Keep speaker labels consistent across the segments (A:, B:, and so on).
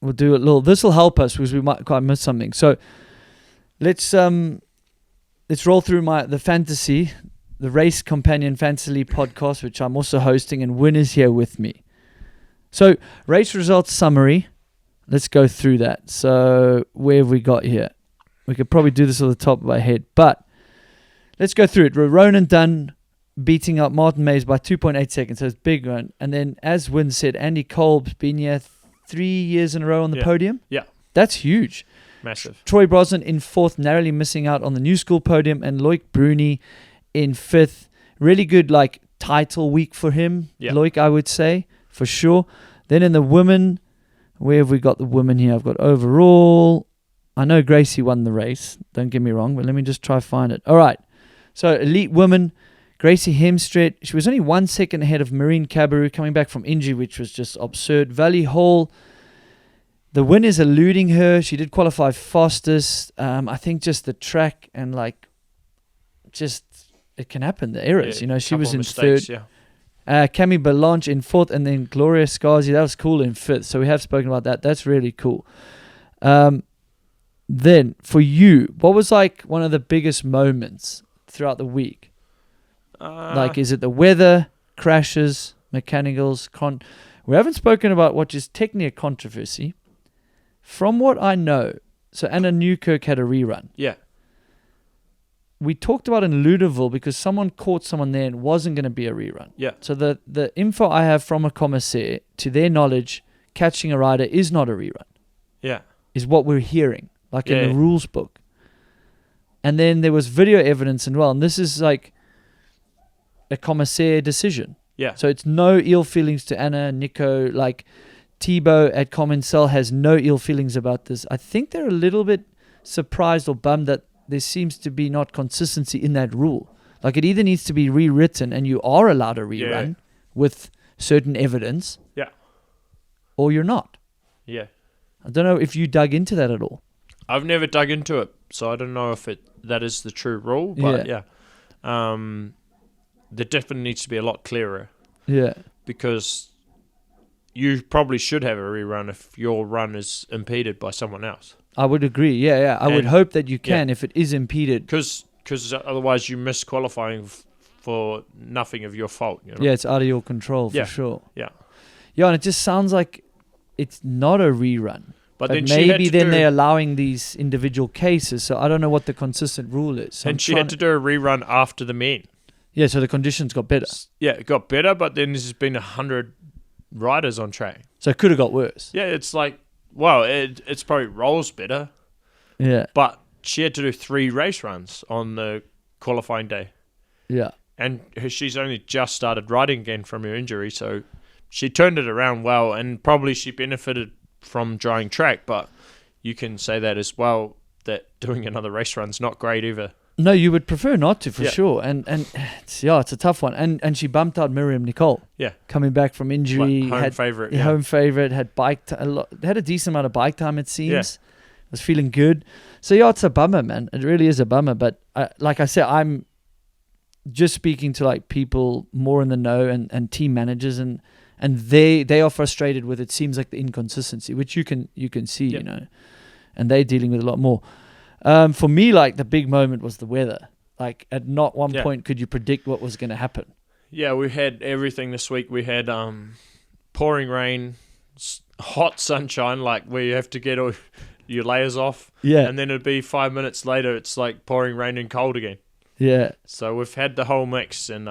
A: we'll do a little. This will help us because we might quite miss something. So let's roll through the Race Companion Fantasy League podcast, which I'm also hosting, and Wyn is here with me. So race results summary. Let's go through that. So where have we got here? We could probably do this off the top of my head, but let's go through it. Ronan Dunne beating up Martin Mays by 2.8 seconds. So it's a big one. And then, as Wyn said, Andy Kolb's been here 3 years in a row on the podium.
B: Yeah.
A: That's huge.
B: Massive.
A: Troy Brosnan in 4th, narrowly missing out on the New School podium, and Loic Bruni in 5th. Really good title week for him, Loic, I would say, for sure. Then in the women, where have we got the women here? I've got overall. I know Gracey won the race. Don't get me wrong, but let me just try to find it. All right. So elite women, Gracey Hemstreet. She was only 1 second ahead of Marine Cabirou coming back from injury, which was just absurd. Valley Hall, the win is eluding her. She did qualify fastest. I think just the track and it can happen. The errors, she was in
B: mistakes,
A: 3rd. Camille Belange in 4th, and then Gloria Scarzi, that was cool, in 5th. So we have spoken about that. That's really cool. Then for you, what was one of the biggest moments throughout the week? Is it the weather, crashes, mechanicals? We haven't spoken about what is technically a controversy. From what I know, so Anna Newkirk had a rerun.
B: Yeah.
A: We talked about in Luderville because someone caught someone there and it wasn't going to be a rerun.
B: Yeah.
A: So the info I have from a commissaire, to their knowledge, catching a rider is not a rerun.
B: Yeah.
A: Is what we're hearing, in the rules book. And then there was video evidence as well. And this is a commissaire decision.
B: Yeah.
A: So it's no ill feelings to Anna, Nico, Thibaut at Commencel has no ill feelings about this. I think they're a little bit surprised or bummed that there seems to be not consistency in that rule. It either needs to be rewritten and you are allowed a rerun with certain evidence.
B: Yeah.
A: Or you're not.
B: Yeah.
A: I don't know if you dug into that at all.
B: I've never dug into it, so I don't know if that is the true rule, but there definitely needs to be a lot clearer.
A: Yeah.
B: Because you probably should have a rerun if your run is impeded by someone else.
A: I would agree. Yeah. I would hope that you can if it is impeded.
B: Because otherwise you miss qualifying for nothing of your fault.
A: Yeah, it's out of your control for sure.
B: Yeah.
A: Yeah, and it just sounds like it's not a rerun. But
B: then
A: maybe then they're allowing these individual cases, so I don't know what the consistent rule is. So
B: and she had to do a rerun after the men.
A: Yeah, so the conditions got better.
B: Yeah, it got better, but then there's been 100 riders on track.
A: So it could have got worse.
B: Yeah, it's it's probably rolls better.
A: Yeah.
B: But she had to do 3 race runs on the qualifying day.
A: Yeah.
B: And she's only just started riding again from her injury, so she turned it around well, and probably she benefited from drying track, but you can say that as well, that doing another race run's not great either.
A: No, you would prefer not to, for sure. And it's a tough one. And she bumped out Miriam Nicole.
B: Yeah.
A: Coming back from injury.
B: Home favourite.
A: Home favourite. Had had a decent amount of bike time, it seems. Yeah. Was feeling good. So, it's a bummer, man. It really is a bummer. But like I said, I'm just speaking to people more in the know and team managers. And they are frustrated with, it seems like, the inconsistency, which you can see, and they're dealing with a lot more. For me, the big moment was the weather. At not one point could you predict what was going to happen.
B: Yeah, we had everything this week. We had pouring rain, hot sunshine, where you have to get all your layers off.
A: Yeah.
B: And then it'd be 5 minutes later, it's pouring rain and cold again.
A: Yeah.
B: So we've had the whole mix, and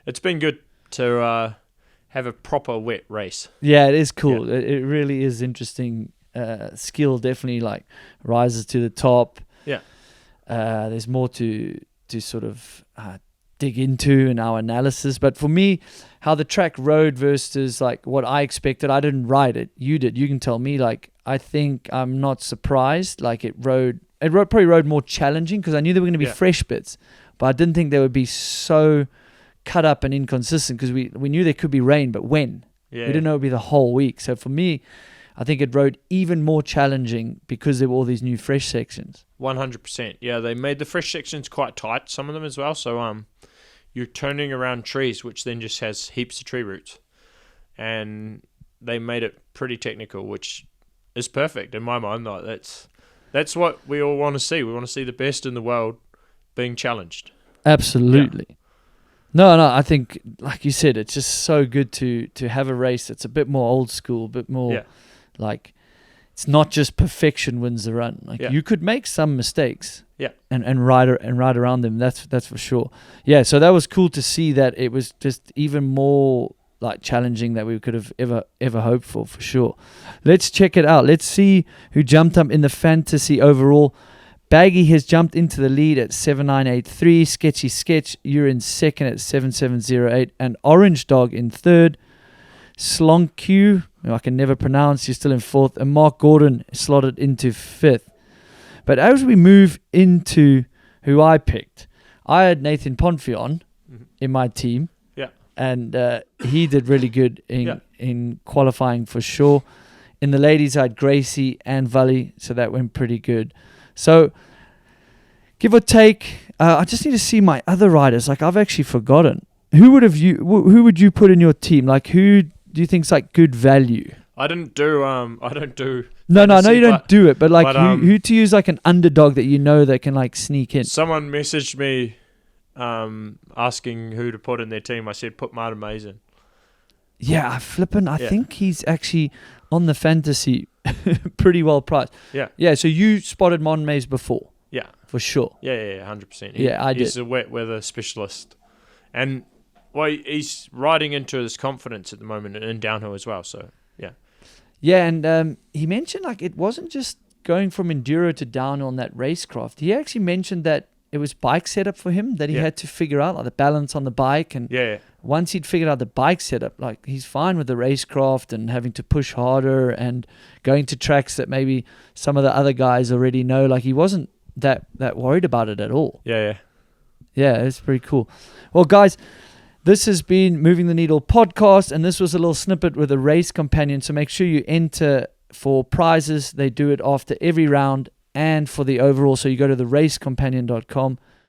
B: it's been good to have a proper wet race.
A: Yeah, it is cool. Yeah. It really is interesting. Skill definitely rises to the top.
B: Yeah.
A: There's more to sort of dig into in our analysis. But for me, how the track rode versus what I expected, I didn't ride it. You did. You can tell me. I think I'm not surprised. It probably rode more challenging because I knew there were going to be fresh bits, but I didn't think they would be so cut up and inconsistent because we knew there could be rain, but when? Yeah. We didn't know it would be the whole week. So for me, I think it rode even more challenging because there were all these new fresh sections.
B: 100%. Yeah, they made the fresh sections quite tight, some of them as well. So you're turning around trees, which then just has heaps of tree roots. And they made it pretty technical, which is perfect in my mind. Like that's what we all want to see. We want to see the best in the world being challenged.
A: Absolutely. Yeah. No, I think, like you said, it's just so good to have a race that's a bit more old school, a bit more like, it's not just perfection wins the run. Like you could make some mistakes, and ride around them. That's for sure. Yeah, so that was cool to see that it was just even more like challenging that we could have ever hoped for sure. Let's check it out. Let's see who jumped up in the fantasy overall. Baggy has jumped into the lead at 7983. Sketchy Sketch, you're in second at 7708. And Orange Dog in third. Slonq, who I can never pronounce, you're still in fourth. And Mark Gordon slotted into fifth. But as we move into who I picked, I had Nathan Ponfion in my team.
B: Yeah.
A: And he did really good in qualifying for sure. In the ladies, I had Gracey and Valley, so that went pretty good. So, give or take, I just need to see my other riders. Like, I've actually forgotten. Who would you put in your team? Like, who do you think's like good value?
B: I don't do. No,
A: I know you don't do it, but like, who to use like an underdog that you know that can like sneak in?
B: Someone messaged me, asking who to put in their team. I said put Martin Mason.
A: Yeah, I think he's actually on the fantasy pretty well priced.
B: Yeah.
A: Yeah, so you spotted Monmaze before.
B: Yeah.
A: For sure.
B: Yeah, 100%.
A: I did.
B: He's a wet weather specialist. And he's riding into his confidence at the moment in downhill as well, so yeah.
A: Yeah, and he mentioned like it wasn't just going from enduro to downhill on that racecraft. He actually mentioned that it was bike setup for him that he had to figure out, like the balance on the bike. And once he'd figured out the bike setup, like he's fine with the racecraft and having to push harder and going to tracks that maybe some of the other guys already know. Like he wasn't that worried about it at all.
B: Yeah,
A: it's pretty cool. Well, guys, this has been Moving the Needle podcast, and this was a little snippet with a race companion. So make sure you enter for prizes. They do it after every round and for the overall. So you go to the racecompanion.com